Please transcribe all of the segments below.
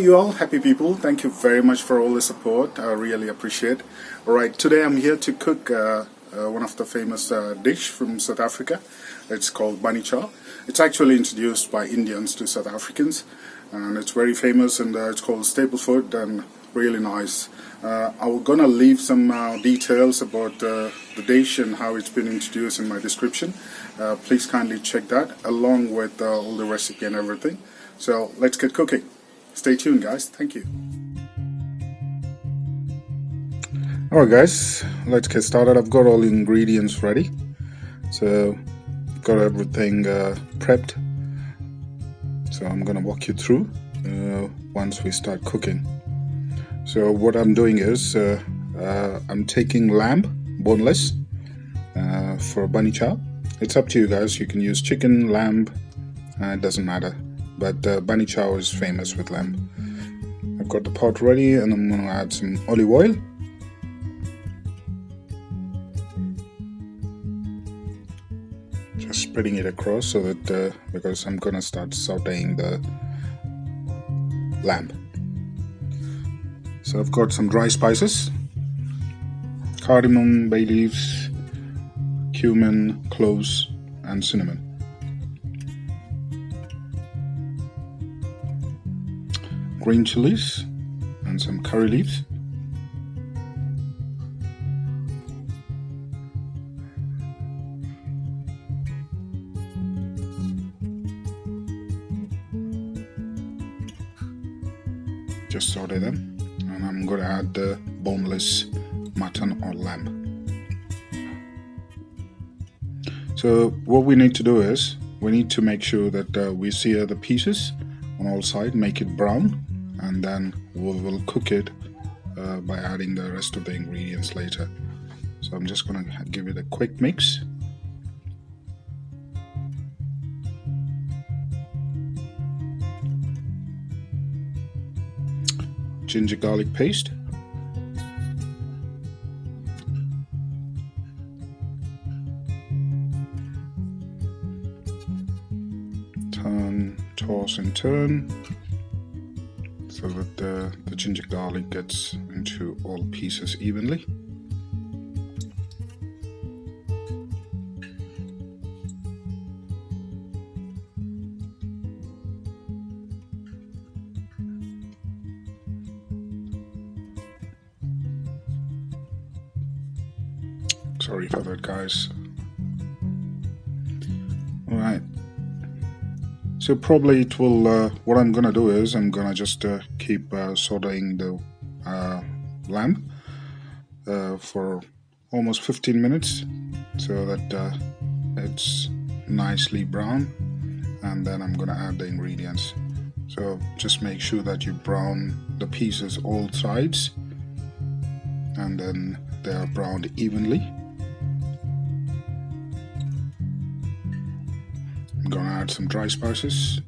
you all happy people. Thank you very much for all the support. I really appreciate. Alright, today I'm here to cook one of the famous dish from South Africa. It's called bunny chow. It's actually introduced by Indians to South Africans, and it's very famous, and it's called staple food and really nice. I'm gonna leave some details about the dish and how it's been introduced in my description. Please kindly check that along with all the recipe and everything. So let's get cooking. Stay tuned, guys. Thank you. Alright guys, let's get started. I've got all the ingredients ready, so got everything prepped, so I'm gonna walk you through once we start cooking. So what I'm doing is I'm taking lamb, boneless, for bunny chow. It's up to you guys. You can use chicken, lamb, it doesn't matter, but bunny chow is famous with lamb. I've got the pot ready, and I'm going to add some olive oil. Just spreading it across so that because I'm going to start sauteing the lamb. So I've got some dry spices: cardamom, bay leaves, cumin, cloves, and cinnamon. Green chilies and some curry leaves. Just saute them, and I'm going to add the boneless mutton or lamb. So what we need to do is we need to make sure that we sear the pieces on all sides, make it brown, and then we will cook it by adding the rest of the ingredients later. So I'm just going to give it a quick mix. Ginger garlic paste. Toss and turn so that the ginger garlic gets into all pieces evenly. Sorry for that, guys. Alright. So probably it will, what I'm gonna do is I'm gonna just keep sauteing the lamb for almost 15 minutes so that it's nicely brown, and then I'm gonna add the ingredients. So just make sure that you brown the pieces all sides, and then they are browned evenly. I'm gonna add some dry spices,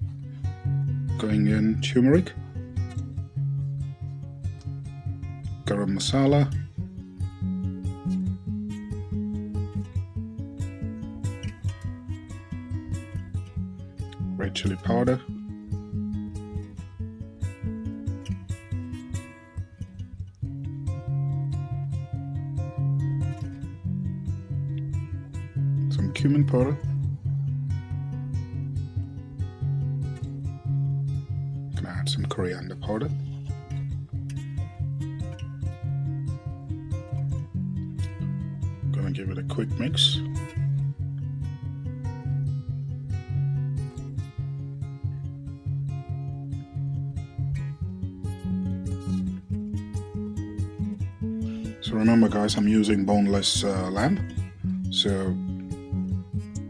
going in turmeric, garam masala, red chili powder, some cumin powder, add some coriander powder, gonna give it a quick mix. So remember guys, I'm using boneless lamb, so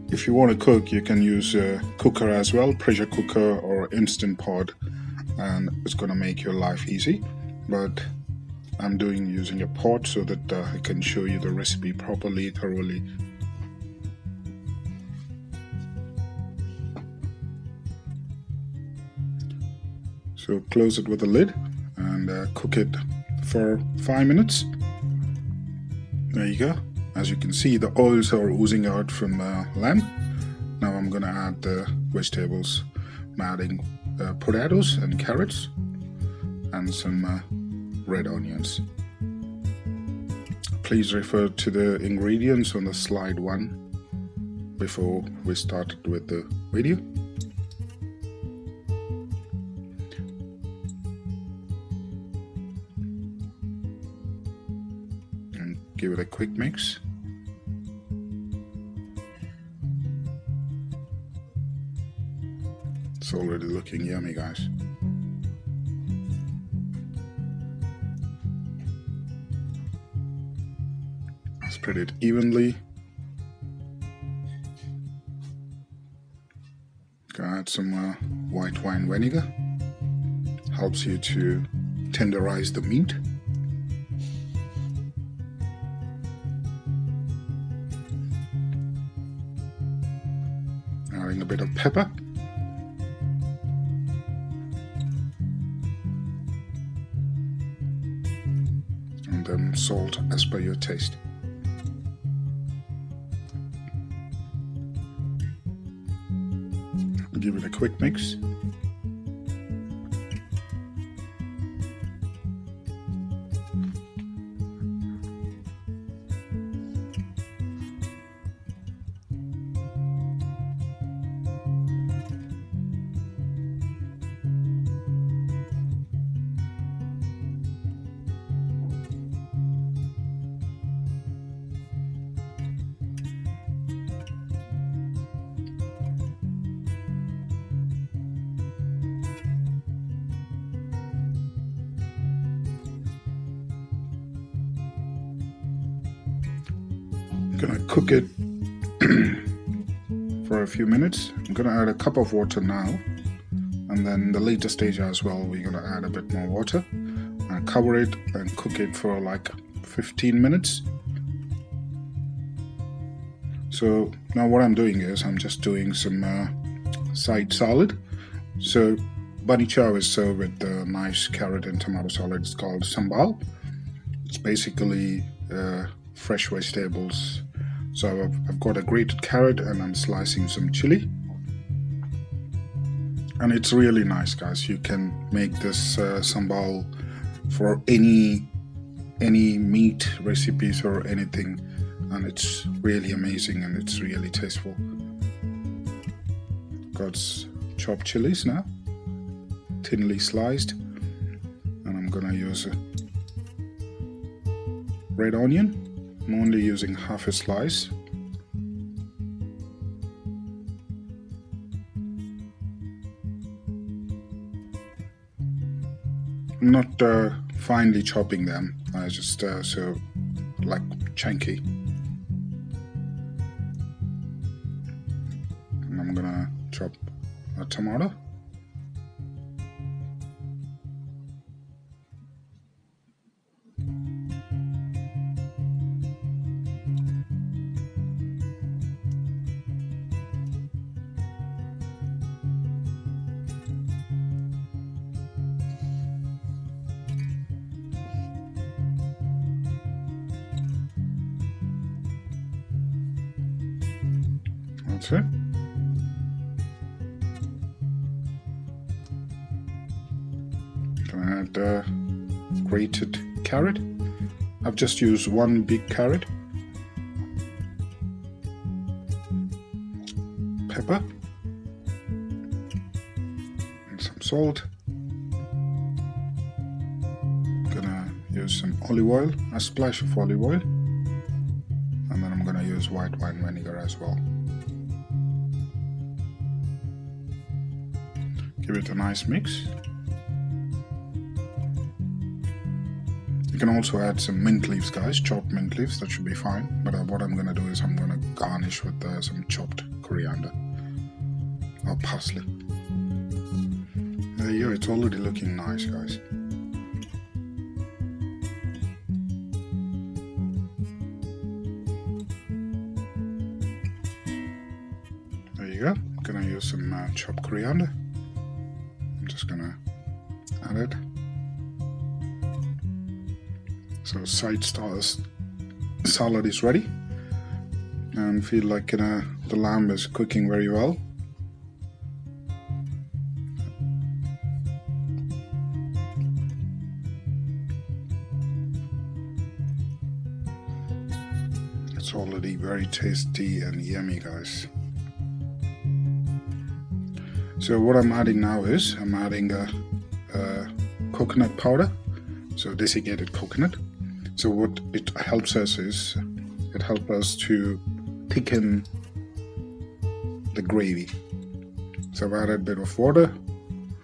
if you want to cook, you can use a cooker as well, pressure cooker or instant pot, and it's gonna make your life easy. But I'm using a pot so that I can show you the recipe properly, thoroughly. So close it with a lid and cook it for 5 minutes. There you go. As you can see, the oils are oozing out from lamb. Now I'm gonna add the vegetables. I'm adding potatoes and carrots, and some red onions. Please refer to the ingredients on the slide 1 before we started with the video. And give it a quick mix. It's already looking yummy, guys. Spread it evenly. Gonna add some white wine vinegar. Helps you to tenderize the meat. Adding a bit of pepper. And then salt as per your taste. Give it a quick mix. Gonna cook it for a few minutes. I'm gonna add a cup of water now, and then the later stage as well we're gonna add a bit more water and cover it and cook it for like 15 minutes. So now what I'm doing is I'm just doing some side salad. So bunny chow is served with a nice carrot and tomato salad. It's called sambal. It's basically fresh vegetables. So I've got a grated carrot and I'm slicing some chili, and it's really nice, guys. You can make this sambal for any meat recipes or anything, and it's really amazing and it's really tasteful. Got chopped chilies now, thinly sliced, and I'm gonna use a red onion. I'm only using half a slice. I'm not finely chopping them, I just so like chunky. And I'm gonna chop a tomato. That's it. Gonna add grated carrot. I've just used one big carrot. Pepper. And some salt. Gonna use some olive oil, a splash of olive oil. And then I'm gonna use white wine vinegar as well. Give it a nice mix. You can also add some mint leaves, guys, chopped mint leaves, that should be fine. But what I'm going to do is I'm going to garnish with some chopped coriander or parsley. There you go, it's already looking nice, guys. There you go, I'm going to use some chopped coriander. I'm just gonna add it. So side salad is ready, and feel like the lamb is cooking very well. It's already very tasty and yummy, guys. So what I'm adding now is I'm adding a coconut powder, so desiccated coconut. So what it helps us is it helps us to thicken the gravy. So I've added a bit of water.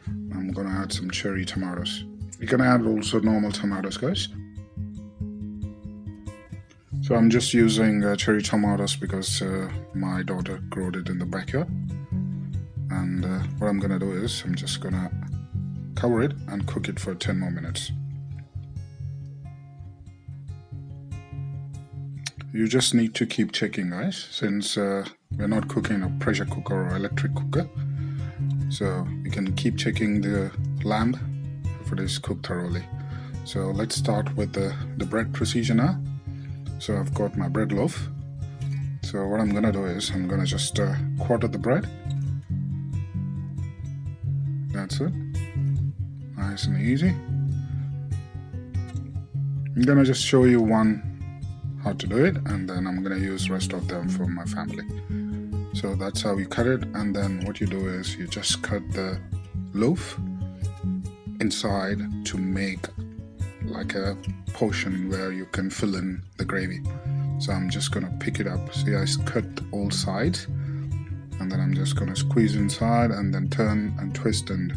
I'm gonna add some cherry tomatoes. You can add also normal tomatoes, guys. So I'm just using cherry tomatoes because my daughter grew it in the backyard. And what I'm gonna do is I'm just gonna cover it and cook it for 10 more minutes. You just need to keep checking, guys, since we're not cooking a pressure cooker or electric cooker. So you can keep checking the lamb if it is cooked thoroughly. So let's start with the bread procedure now. So I've got my bread loaf. So what I'm gonna do is I'm gonna just quarter the bread. That's it. Nice and easy. I'm gonna just show you how to do it, and then I'm gonna use rest of them for my family. So that's how you cut it, and then what you do is you just cut the loaf inside to make like a portion where you can fill in the gravy. So I'm just gonna pick it up. See, I cut all sides, and then I'm just gonna squeeze inside and then turn and twist and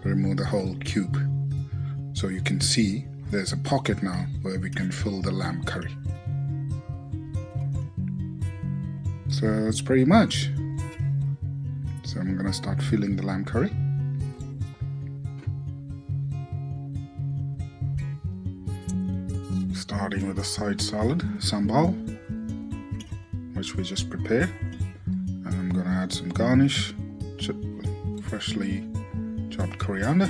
remove the whole cube. So you can see there's a pocket now where we can fill the lamb curry. So it's pretty much. So I'm gonna start filling the lamb curry. Starting with the side salad, sambal, which we just prepared. And I'm gonna add some garnish, freshly chopped coriander.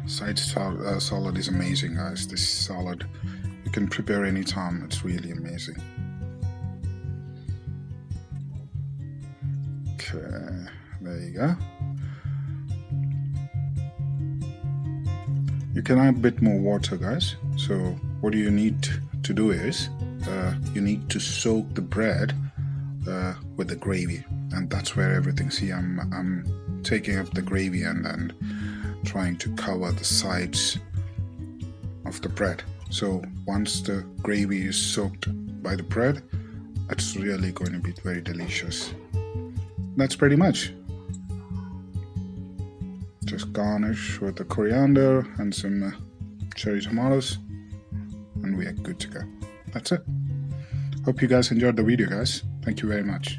Side salad is amazing, guys. This salad you can prepare anytime. It's really amazing. Okay, there you go. You can add a bit more water, guys. So what you need to do is you need to soak the bread with the gravy, and that's where everything. See, I'm taking up the gravy and then trying to cover the sides of the bread. So once the gravy is soaked by the bread, it's really going to be very delicious. That's pretty much. Just garnish with the coriander and some cherry tomatoes, and we are good to go. That's it. Hope you guys enjoyed the video, guys. Thank you very much.